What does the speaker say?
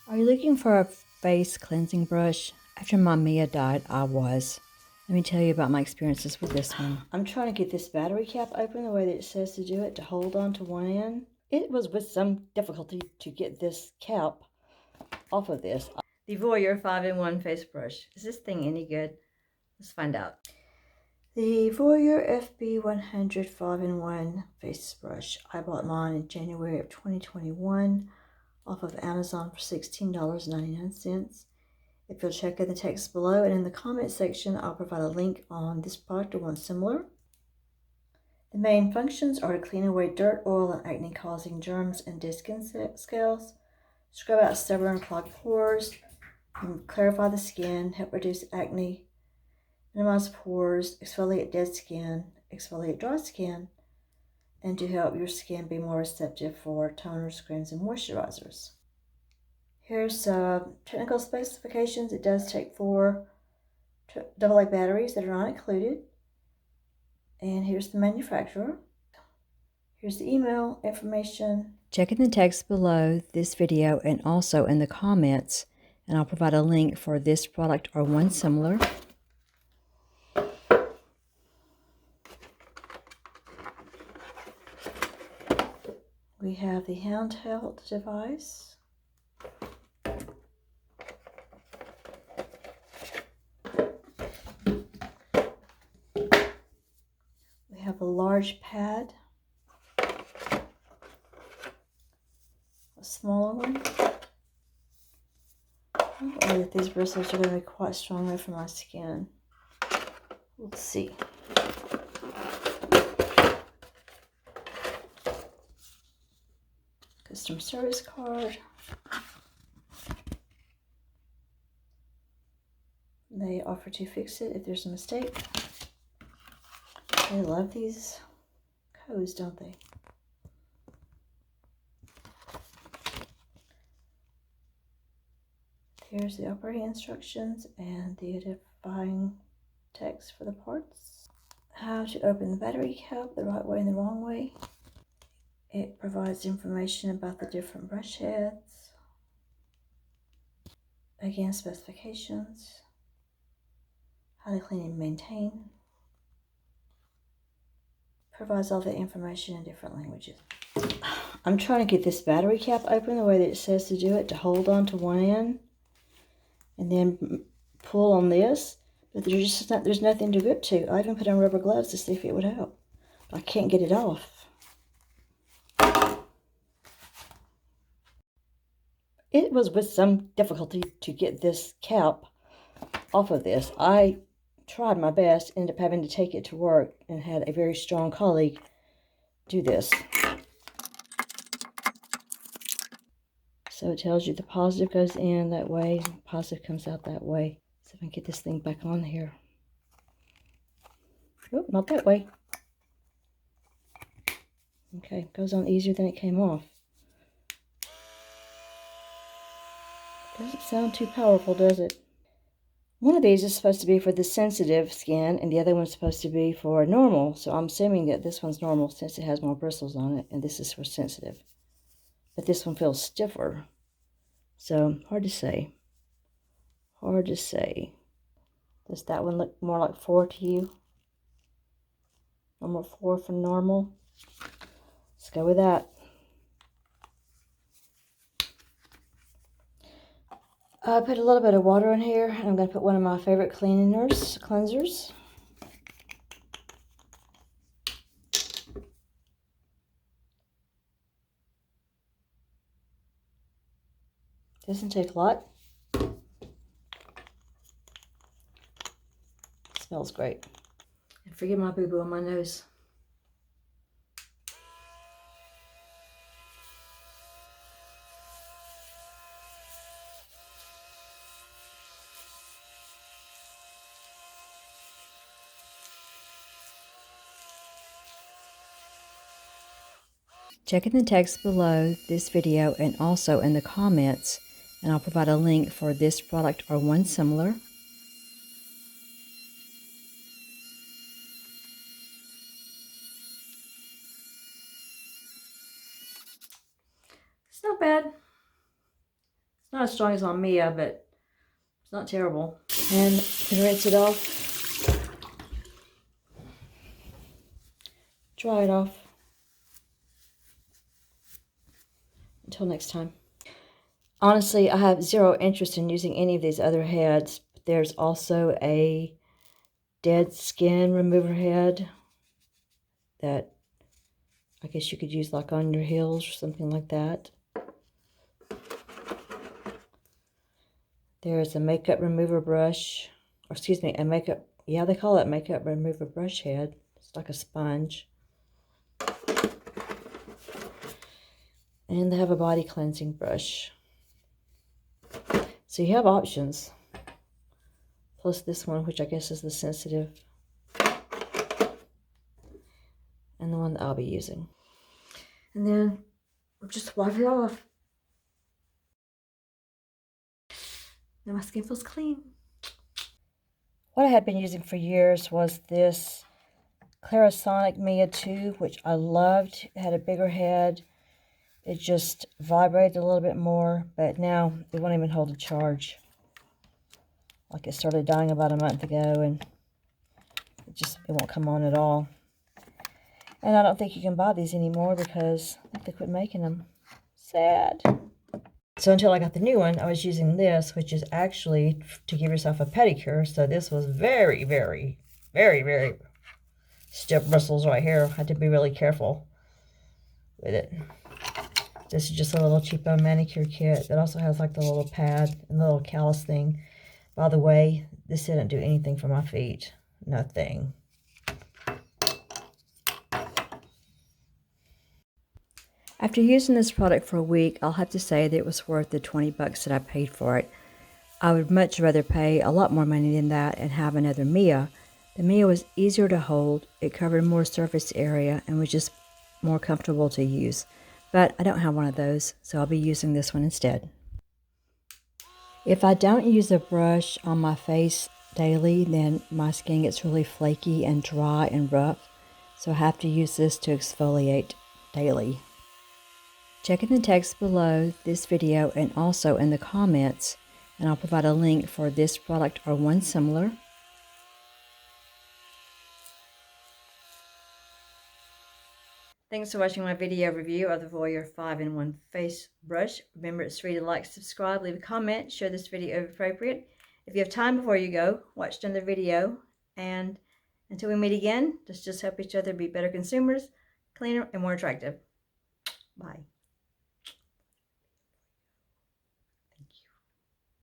Are you looking for a face cleansing brush? After my Mia died, I was. Let me tell you about my experiences with this one. I'm trying to get this battery cap open the way that it says to do it, to hold on to one end. It was with some difficulty to get this cap off of this. The Voyor 5-in-1 face brush. Is this thing any good? Let's find out. The Voyor FB100 5-in-1 face brush. I bought mine in January of 2021 off of Amazon for $16.99. If you'll check in the text below and in the comment section, I'll provide a link on this product or one similar. The main functions are to clean away dirt, oil, and acne-causing germs and dead skin scales, scrub out stubborn and clogged pores, and clarify the skin, help reduce acne, minimize pores, exfoliate dead skin, exfoliate dry skin, and to help your skin be more receptive for toners, creams, and moisturizers. Here's technical specifications. It does take 4 AA batteries that are not included. And here's the manufacturer. Here's the email information. Check in the text below this video and also in the comments, and I'll provide a link for this product or one similar. We have the handheld device. We have a large pad, a smaller one. I don't know that these bristles are going to be quite strong enough for my skin. Let's see. Customer service card. They offer to fix it if there's a mistake. They love these codes, don't they? Here's the operating instructions and the identifying text for the parts. How to open the battery cap the right way and the wrong way. It provides information about the different brush heads. Again, specifications. How to clean and maintain. Provides all the information in different languages. I'm trying to get this battery cap open the way that it says to do it, to hold on to one end and then pull on this, but there's nothing to grip to. I even put on rubber gloves to see if it would help. I can't get it off. It was with some difficulty to get this cap off of this. I tried my best, ended up having to take it to work, and had a very strong colleague do this. So it tells you the positive goes in that way, positive comes out that way. So if I can get this thing back on here. Oh, not that way. Okay, goes on easier than it came off. Doesn't sound too powerful, does it? One of these is supposed to be for the sensitive skin, and the other one's supposed to be for normal. So I'm assuming that this one's normal since it has more bristles on it, and this is for sensitive. But this one feels stiffer. So, hard to say. Hard to say. Does that one look more like 4 to you? Number 4 for normal? Let's go with that. I put a little bit of water in here, and I'm going to put one of my favorite cleansers. Doesn't take a lot. Smells great. And forgive my boo-boo on my nose. Check in the text below this video and also in the comments, and I'll provide a link for this product or one similar. It's not bad. It's not as strong as on Mia, but it's not terrible. And you can rinse it off. Dry it off. Until next time. Honestly, I have zero interest in using any of these other heads. There's also a dead skin remover head that I guess you could use like on your heels or something like that. There's a makeup remover brush, or excuse me, yeah, they call it makeup remover brush head. It's like a sponge. And they have a body cleansing brush. So you have options. Plus this one, which I guess is the sensitive. And the one that I'll be using. And then just wipe it off. Now my skin feels clean. What I had been using for years was this Clarisonic Mia 2, which I loved. It had a bigger head. It just vibrated a little bit more, but now it won't even hold a charge. Like it started dying about a month ago, and it won't come on at all. And I don't think you can buy these anymore because I think they quit making them. Sad. So until I got the new one, I was using this, which is actually to give yourself a pedicure. So this was very, very, very, very stiff bristles right here. I had to be really careful with it. This is just a little cheapo manicure kit that also has like the little pad and the little callus thing. By the way, this didn't do anything for my feet. Nothing. After using this product for a week, I'll have to say that it was worth the 20 bucks that I paid for it. I would much rather pay a lot more money than that and have another Mia. The Mia was easier to hold, it covered more surface area, and was just more comfortable to use. But I don't have one of those, so I'll be using this one instead. If I don't use a brush on my face daily, then my skin gets really flaky and dry and rough, so I have to use this to exfoliate daily. Check in the text below this video and also in the comments, and I'll provide a link for this product or one similar. Thanks for watching my video review of the Voyor 5-in-1 Face Brush. Remember, it's free to like, subscribe, leave a comment, share this video if appropriate. If you have time before you go, watch another video. And until we meet again, let's just help each other be better consumers, cleaner, and more attractive. Bye.